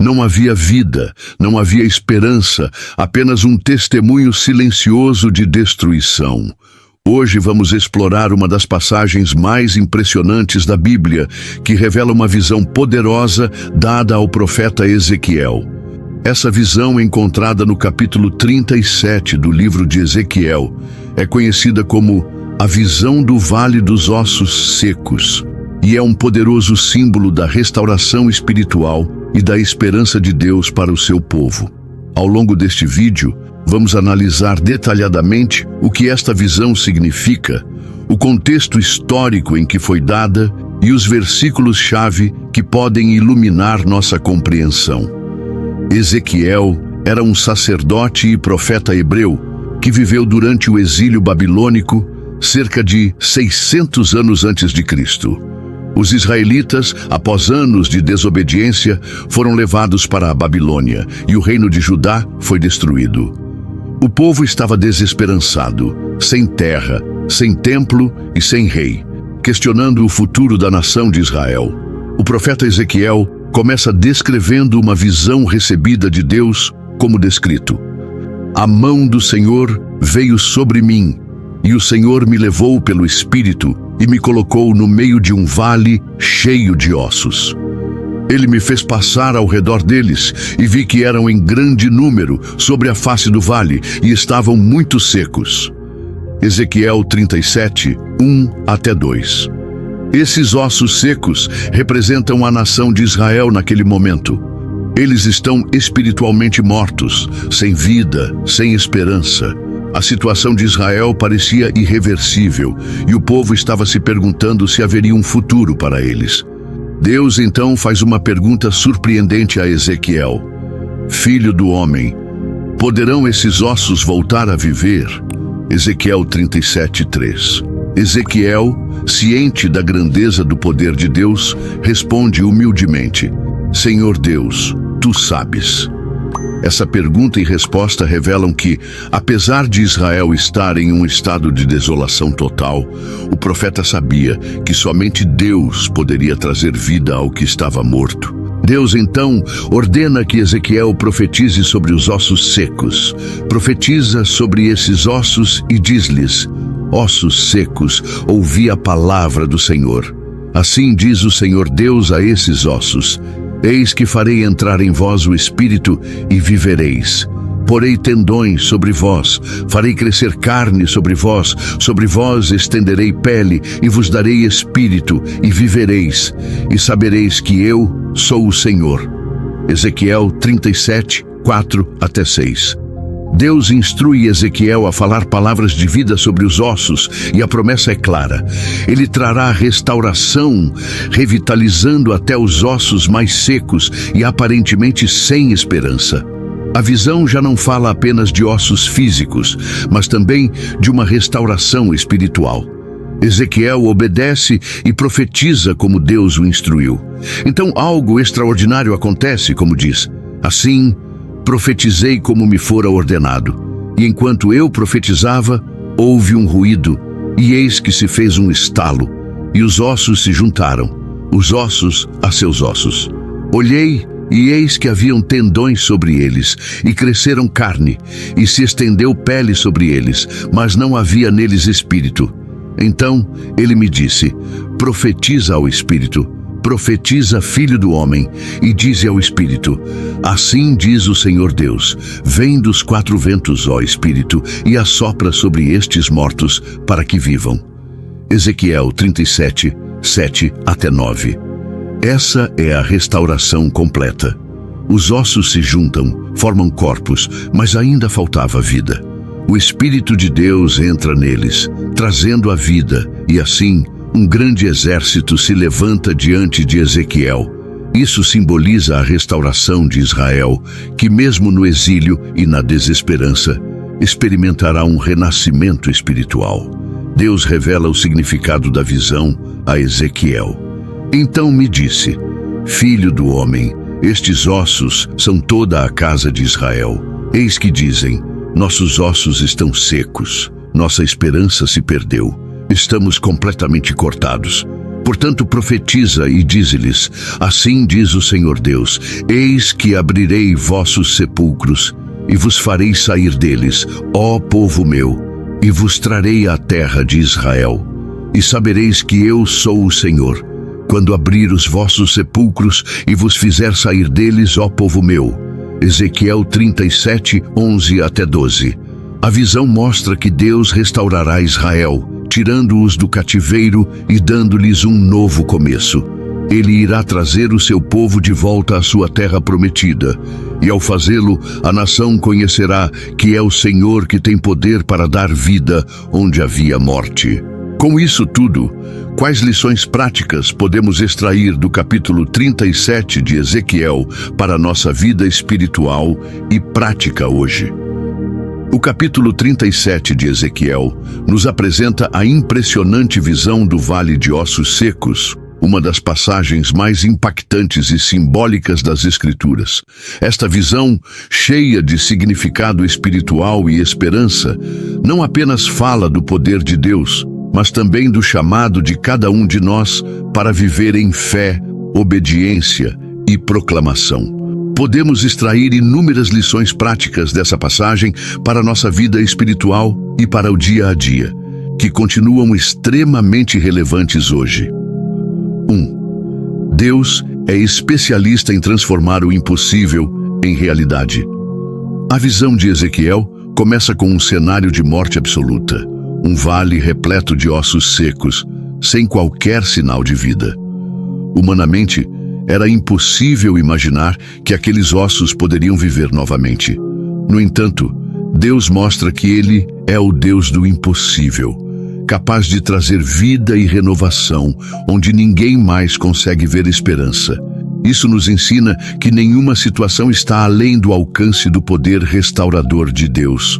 Não havia vida, não havia esperança, apenas um testemunho silencioso de destruição. Hoje vamos explorar uma das passagens mais impressionantes da Bíblia, que revela uma visão poderosa dada ao profeta Ezequiel. Essa visão, encontrada no capítulo 37 do livro de Ezequiel, é conhecida como a visão do Vale dos Ossos Secos, e é um poderoso símbolo da restauração espiritual e da esperança de Deus para o seu povo. Ao longo deste vídeo, vamos analisar detalhadamente o que esta visão significa, o contexto histórico em que foi dada e os versículos-chave que podem iluminar nossa compreensão. Ezequiel era um sacerdote e profeta hebreu que viveu durante o exílio babilônico cerca de 600 anos antes de Cristo. Os israelitas, após anos de desobediência, foram levados para a Babilônia e o reino de Judá foi destruído. O povo estava desesperançado, sem terra, sem templo e sem rei, questionando o futuro da nação de Israel. O profeta Ezequiel começa descrevendo uma visão recebida de Deus, como descrito: "A mão do Senhor veio sobre mim, e o Senhor me levou pelo Espírito e me colocou no meio de um vale cheio de ossos. Ele me fez passar ao redor deles e vi que eram em grande número sobre a face do vale e estavam muito secos." Ezequiel 37, 1-2. Esses ossos secos representam a nação de Israel naquele momento. Eles estão espiritualmente mortos, sem vida, sem esperança. A situação de Israel parecia irreversível e o povo estava se perguntando se haveria um futuro para eles. Deus então faz uma pergunta surpreendente a Ezequiel: "Filho do homem, poderão esses ossos voltar a viver?" Ezequiel 37:3. Ezequiel, ciente da grandeza do poder de Deus, responde humildemente: "Senhor Deus, tu sabes." Essa pergunta e resposta revelam que, apesar de Israel estar em um estado de desolação total, o profeta sabia que somente Deus poderia trazer vida ao que estava morto. Deus então ordena que Ezequiel profetize sobre os ossos secos. Profetiza sobre esses ossos e diz-lhes: "Ossos secos, ouvi a palavra do Senhor. Assim diz o Senhor Deus a esses ossos: Eis que farei entrar em vós o Espírito e vivereis. Porei tendões sobre vós, farei crescer carne sobre vós estenderei pele e vos darei espírito e vivereis, e sabereis que eu sou o Senhor." Ezequiel 37, 4-6. Deus instrui Ezequiel a falar palavras de vida sobre os ossos e a promessa é clara. Ele trará restauração, revitalizando até os ossos mais secos e aparentemente sem esperança. A visão já não fala apenas de ossos físicos, mas também de uma restauração espiritual. Ezequiel obedece e profetiza como Deus o instruiu. Então algo extraordinário acontece, como diz: "Assim, profetizei como me fora ordenado. E enquanto eu profetizava, houve um ruído, e eis que se fez um estalo, e os ossos se juntaram, os ossos a seus ossos. Olhei, e eis que haviam tendões sobre eles, e cresceram carne, e se estendeu pele sobre eles, mas não havia neles espírito. Então ele me disse: Profetiza ao espírito, profetiza, filho do homem, e dize ao Espírito: Assim diz o Senhor Deus, vem dos quatro ventos, ó Espírito, e assopra sobre estes mortos, para que vivam." Ezequiel 37, 7-9. Essa é a restauração completa. Os ossos se juntam, formam corpos, mas ainda faltava vida. O Espírito de Deus entra neles, trazendo a vida, e assim, um grande exército se levanta diante de Ezequiel. Isso simboliza a restauração de Israel, que mesmo no exílio e na desesperança, experimentará um renascimento espiritual. Deus revela o significado da visão a Ezequiel. Então me disse: Filho do homem, estes ossos são toda a casa de Israel. Eis que dizem: Nossos ossos estão secos, nossa esperança se perdeu. Estamos completamente cortados. Portanto, profetiza e dize-lhes: assim diz o Senhor Deus, eis que abrirei vossos sepulcros, e vos farei sair deles, ó povo meu, e vos trarei à terra de Israel. E sabereis que eu sou o Senhor, quando abrir os vossos sepulcros e vos fizer sair deles, ó povo meu. Ezequiel 37, 11 até 12. A visão mostra que Deus restaurará Israel, tirando-os do cativeiro e dando-lhes um novo começo. Ele irá trazer o seu povo de volta à sua terra prometida, e ao fazê-lo, a nação conhecerá que é o Senhor que tem poder para dar vida onde havia morte. Com isso tudo, quais lições práticas podemos extrair do capítulo 37 de Ezequiel para a nossa vida espiritual e prática hoje? O capítulo 37 de Ezequiel nos apresenta a impressionante visão do Vale de Ossos Secos, uma das passagens mais impactantes e simbólicas das Escrituras. Esta visão, cheia de significado espiritual e esperança, não apenas fala do poder de Deus, mas também do chamado de cada um de nós para viver em fé, obediência e proclamação. Podemos extrair inúmeras lições práticas dessa passagem para a nossa vida espiritual e para o dia a dia, que continuam extremamente relevantes hoje. 1. Deus é especialista em transformar o impossível em realidade. A visão de Ezequiel começa com um cenário de morte absoluta, um vale repleto de ossos secos, sem qualquer sinal de vida. Humanamente, era impossível imaginar que aqueles ossos poderiam viver novamente. No entanto, Deus mostra que Ele é o Deus do impossível, capaz de trazer vida e renovação onde ninguém mais consegue ver esperança. Isso nos ensina que nenhuma situação está além do alcance do poder restaurador de Deus.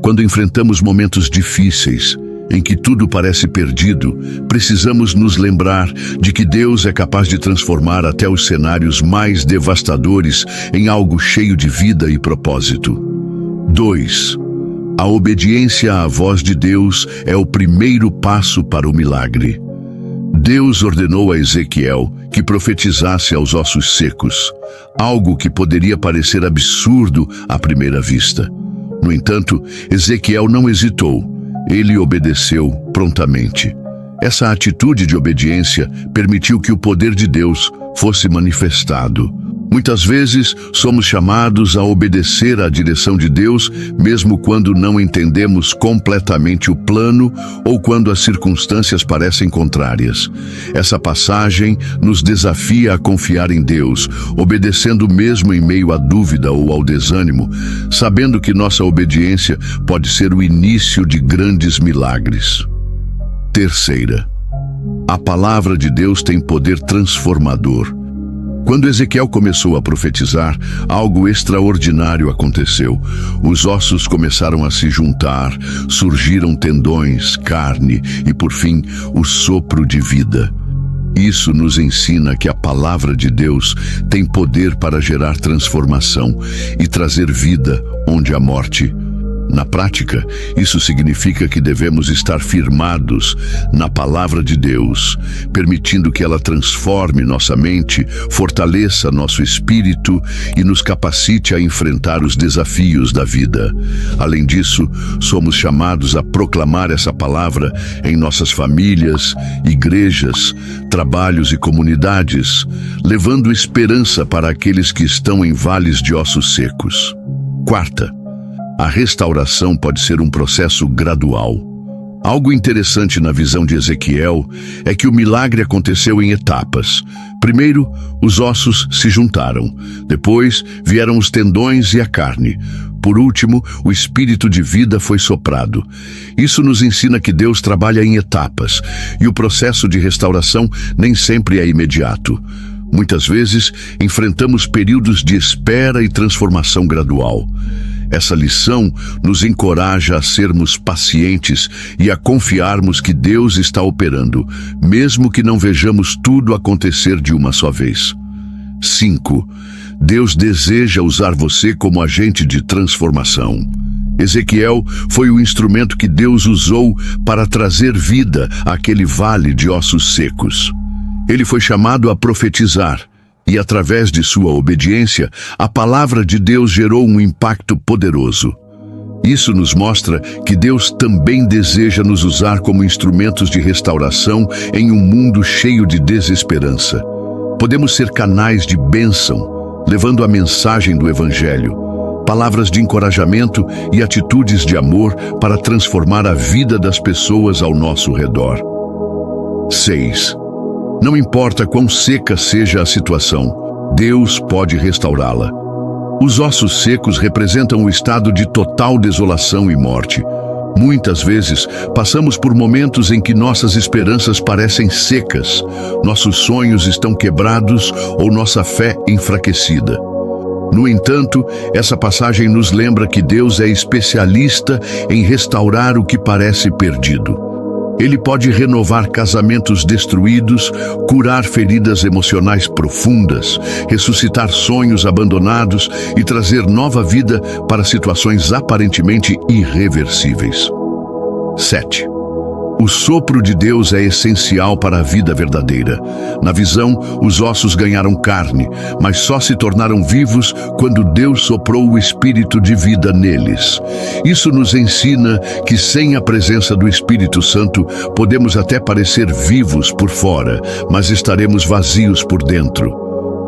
Quando enfrentamos momentos difíceis, em que tudo parece perdido, precisamos nos lembrar de que Deus é capaz de transformar até os cenários mais devastadores em algo cheio de vida e propósito. 2. A obediência à voz de Deus é o primeiro passo para o milagre. Deus ordenou a Ezequiel que profetizasse aos ossos secos, algo que poderia parecer absurdo à primeira vista. No entanto, Ezequiel não hesitou. Ele obedeceu prontamente. Essa atitude de obediência permitiu que o poder de Deus fosse manifestado. Muitas vezes somos chamados a obedecer à direção de Deus, mesmo quando não entendemos completamente o plano ou quando as circunstâncias parecem contrárias. Essa passagem nos desafia a confiar em Deus, obedecendo mesmo em meio à dúvida ou ao desânimo, sabendo que nossa obediência pode ser o início de grandes milagres. 3. A palavra de Deus tem poder transformador. Quando Ezequiel começou a profetizar, algo extraordinário aconteceu. Os ossos começaram a se juntar, surgiram tendões, carne e, por fim, o sopro de vida. Isso nos ensina que a palavra de Deus tem poder para gerar transformação e trazer vida onde há morte. Na prática, isso significa que devemos estar firmados na palavra de Deus, permitindo que ela transforme nossa mente, fortaleça nosso espírito e nos capacite a enfrentar os desafios da vida. Além disso, somos chamados a proclamar essa palavra em nossas famílias, igrejas, trabalhos e comunidades, levando esperança para aqueles que estão em vales de ossos secos. 4. A restauração pode ser um processo gradual. Algo interessante na visão de Ezequiel é que o milagre aconteceu em etapas. Primeiro, os ossos se juntaram. Depois, vieram os tendões e a carne. Por último, o espírito de vida foi soprado. Isso nos ensina que Deus trabalha em etapas, e o processo de restauração nem sempre é imediato. Muitas vezes, enfrentamos períodos de espera e transformação gradual. Essa lição nos encoraja a sermos pacientes e a confiarmos que Deus está operando, mesmo que não vejamos tudo acontecer de uma só vez. 5. Deus deseja usar você como agente de transformação. Ezequiel foi o instrumento que Deus usou para trazer vida àquele vale de ossos secos. Ele foi chamado a profetizar, e através de sua obediência, a palavra de Deus gerou um impacto poderoso. Isso nos mostra que Deus também deseja nos usar como instrumentos de restauração em um mundo cheio de desesperança. Podemos ser canais de bênção, levando a mensagem do Evangelho, palavras de encorajamento e atitudes de amor para transformar a vida das pessoas ao nosso redor. 6. Não importa quão seca seja a situação, Deus pode restaurá-la. Os ossos secos representam o estado de total desolação e morte. Muitas vezes, passamos por momentos em que nossas esperanças parecem secas, nossos sonhos estão quebrados ou nossa fé enfraquecida. No entanto, essa passagem nos lembra que Deus é especialista em restaurar o que parece perdido. Ele pode renovar casamentos destruídos, curar feridas emocionais profundas, ressuscitar sonhos abandonados e trazer nova vida para situações aparentemente irreversíveis. 7. O sopro de Deus é essencial para a vida verdadeira. Na visão, os ossos ganharam carne, mas só se tornaram vivos quando Deus soprou o Espírito de vida neles. Isso nos ensina que sem a presença do Espírito Santo, podemos até parecer vivos por fora, mas estaremos vazios por dentro.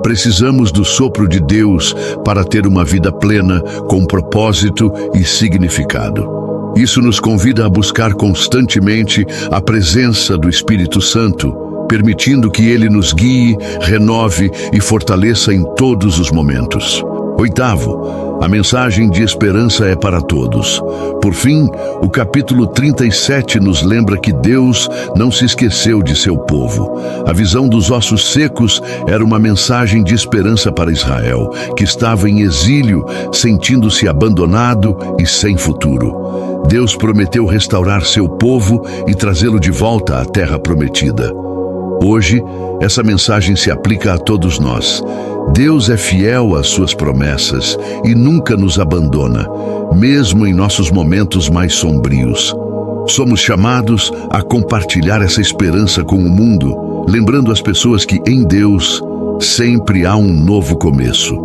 Precisamos do sopro de Deus para ter uma vida plena, com propósito e significado. Isso nos convida a buscar constantemente a presença do Espírito Santo, permitindo que Ele nos guie, renove e fortaleça em todos os momentos. 8. A mensagem de esperança é para todos. Por fim, o capítulo 37 nos lembra que Deus não se esqueceu de seu povo. A visão dos ossos secos era uma mensagem de esperança para Israel, que estava em exílio, sentindo-se abandonado e sem futuro. Deus prometeu restaurar seu povo e trazê-lo de volta à terra prometida. Hoje, essa mensagem se aplica a todos nós. Deus é fiel às suas promessas e nunca nos abandona, mesmo em nossos momentos mais sombrios. Somos chamados a compartilhar essa esperança com o mundo, lembrando as pessoas que em Deus sempre há um novo começo.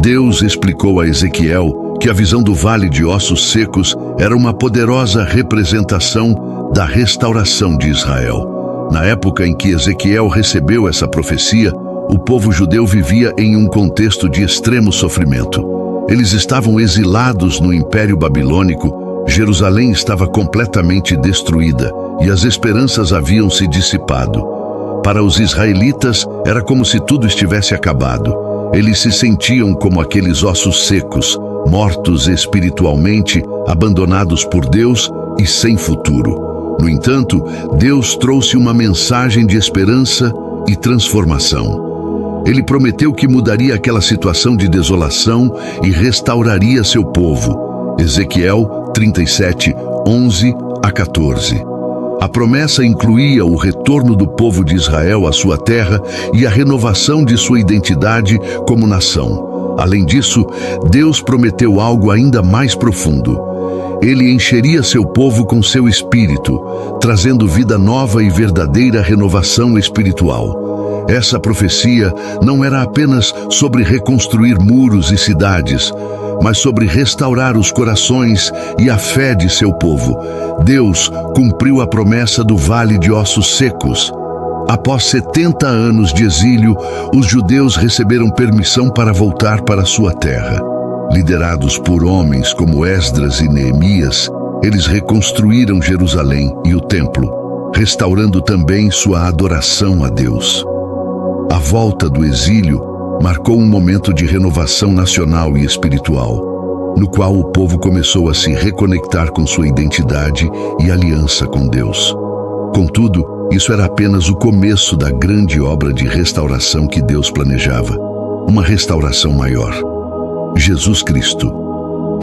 Deus explicou a Ezequiel que a visão do vale de ossos secos era uma poderosa representação da restauração de Israel. Na época em que Ezequiel recebeu essa profecia, o povo judeu vivia em um contexto de extremo sofrimento. Eles estavam exilados no Império Babilônico, Jerusalém estava completamente destruída e as esperanças haviam se dissipado. Para os israelitas, era como se tudo estivesse acabado. Eles se sentiam como aqueles ossos secos, mortos espiritualmente, abandonados por Deus e sem futuro. No entanto, Deus trouxe uma mensagem de esperança e transformação. Ele prometeu que mudaria aquela situação de desolação e restauraria seu povo. Ezequiel 37, 11 a 14. A promessa incluía o retorno do povo de Israel à sua terra e a renovação de sua identidade como nação. Além disso, Deus prometeu algo ainda mais profundo. Ele encheria seu povo com seu espírito, trazendo vida nova e verdadeira renovação espiritual. Essa profecia não era apenas sobre reconstruir muros e cidades, mas sobre restaurar os corações e a fé de seu povo. Deus cumpriu a promessa do Vale de Ossos Secos. Após 70 anos de exílio, os judeus receberam permissão para voltar para sua terra. Liderados por homens como Esdras e Neemias, eles reconstruíram Jerusalém e o templo, restaurando também sua adoração a Deus. A volta do exílio marcou um momento de renovação nacional e espiritual, no qual o povo começou a se reconectar com sua identidade e aliança com Deus. Contudo, isso era apenas o começo da grande obra de restauração que Deus planejava, uma restauração maior. Jesus Cristo.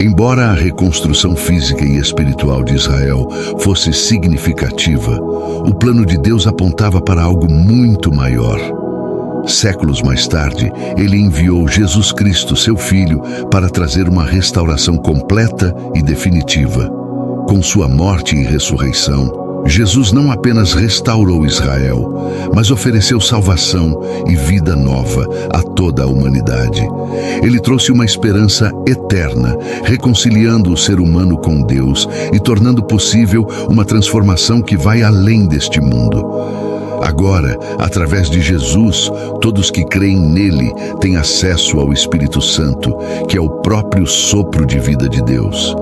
Embora a reconstrução física e espiritual de Israel fosse significativa, o plano de Deus apontava para algo muito maior. Séculos mais tarde, ele enviou Jesus Cristo, seu Filho, para trazer uma restauração completa e definitiva. Com sua morte e ressurreição, Jesus não apenas restaurou Israel, mas ofereceu salvação e vida nova a toda a humanidade. Ele trouxe uma esperança eterna, reconciliando o ser humano com Deus e tornando possível uma transformação que vai além deste mundo. Agora, através de Jesus, todos que creem nele têm acesso ao Espírito Santo, que é o próprio sopro de vida de Deus.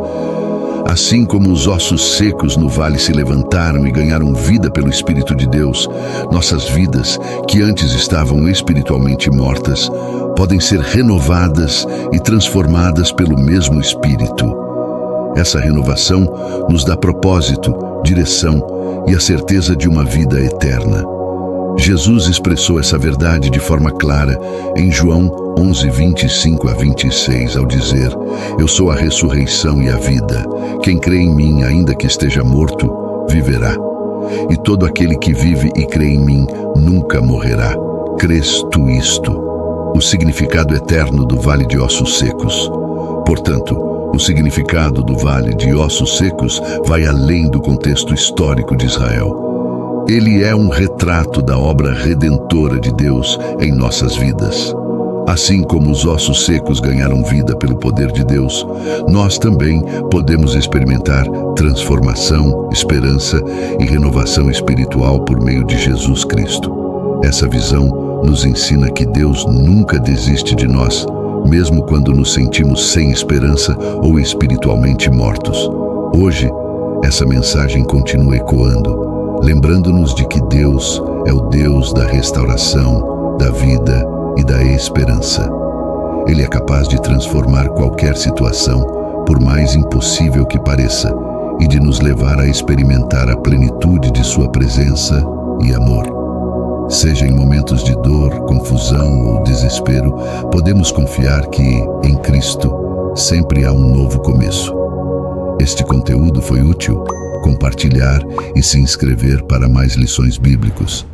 Assim como os ossos secos no vale se levantaram e ganharam vida pelo Espírito de Deus, nossas vidas, que antes estavam espiritualmente mortas, podem ser renovadas e transformadas pelo mesmo Espírito. Essa renovação nos dá propósito, direção e a certeza de uma vida eterna. Jesus expressou essa verdade de forma clara em João 11, 25 a 26, ao dizer: Eu sou a ressurreição e a vida. Quem crê em mim, ainda que esteja morto, viverá. E todo aquele que vive e crê em mim nunca morrerá. Crês tu isto? O significado eterno do Vale de Ossos Secos. Portanto, o significado do Vale de Ossos Secos vai além do contexto histórico de Israel. Ele é um retrato da obra redentora de Deus em nossas vidas. Assim como os ossos secos ganharam vida pelo poder de Deus, nós também podemos experimentar transformação, esperança e renovação espiritual por meio de Jesus Cristo. Essa visão nos ensina que Deus nunca desiste de nós, mesmo quando nos sentimos sem esperança ou espiritualmente mortos. Hoje, essa mensagem continua ecoando, lembrando-nos de que Deus é o Deus da restauração, da vida e da esperança. Ele é capaz de transformar qualquer situação, por mais impossível que pareça, e de nos levar a experimentar a plenitude de sua presença e amor. Seja em momentos de dor, confusão ou desespero, podemos confiar que, em Cristo, sempre há um novo começo. Este conteúdo foi útil? Compartilhar e se inscrever para mais lições bíblicos.